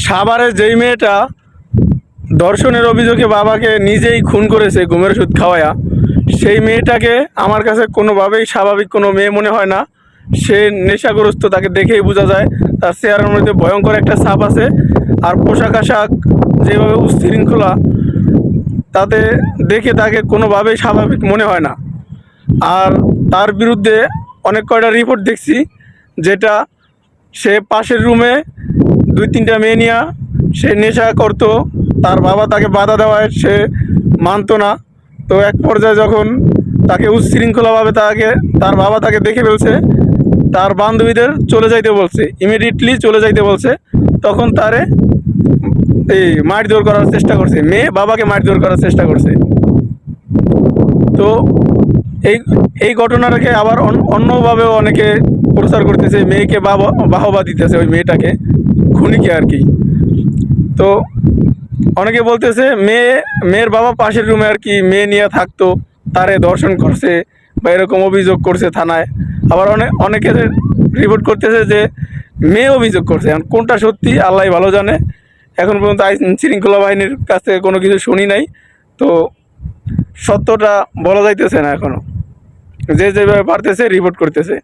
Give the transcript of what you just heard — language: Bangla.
সাভারে যেই মেয়েটা ধর্ষণের অভিযোগে বাবাকে নিজেই খুন করেছে ঘুমের ওষুধ খাওয়ায়া, সেই মেয়েটাকে আমার কাছে কোনোভাবেই স্বাভাবিক কোনো মেয়ে মনে হয় না। সে নেশাগ্রস্ত, তাকে দেখেই বোঝা যায়। তার চেহারার মধ্যে ভয়ঙ্কর একটা ছাপ আছে। আর পোশাক আশাক যেভাবে উচ্ছৃঙ্খলা, তাতে দেখে তাকে কোনোভাবেই স্বাভাবিক মনে হয় না। আর তার বিরুদ্ধে অনেক কয়টা রিপোর্ট দেখছি, যেটা সে পাশের রুমে 2-3টা মেয়ে নিয়ে সে নেশা করতো। তার বাবা তাকে বাধা দেওয়ায় সে মানতো না। তো এক পর্যায়ে যখন তাকে উচ্ছৃঙ্খলাভাবে তার বাবা তাকে দেখে ফেলছে, তার বান্ধবীদের চলে যাইতে বলছে, ইমিডিয়েটলি চলে যাইতে বলছে। তখন তারে এই মারধর করার চেষ্টা করছে, মেয়ে বাবাকে মারধর করার চেষ্টা করছে। তো এই এই ঘটনাটাকে আবার অন্যভাবেও অনেকে প্রচার করতেছে, মেয়েকে বাহবা দিতেছে, ওই খুনিকে আর কি। তো অনেকে বলতেছে মেয়ের বাবা পাশের রুমে আর কি মেয়ে নিয়ে থাকতো, তারে ধর্ষণ করছে বা এরকম অভিযোগ করছে থানায়। আবার অনেকে রিপোর্ট করতেছে যে মেয়ে অভিযোগ করছে। এখন কোনটা সত্যি আল্লাহ ভালো জানে। এখন পর্যন্ত আইন শৃঙ্খলা বাহিনীর কাছ থেকে কোনো কিছু শুনি নাই। তো সত্যটা বলা যাইতেছে না এখনও, যে যেভাবে পারতেছে রিপোর্ট করতেছে।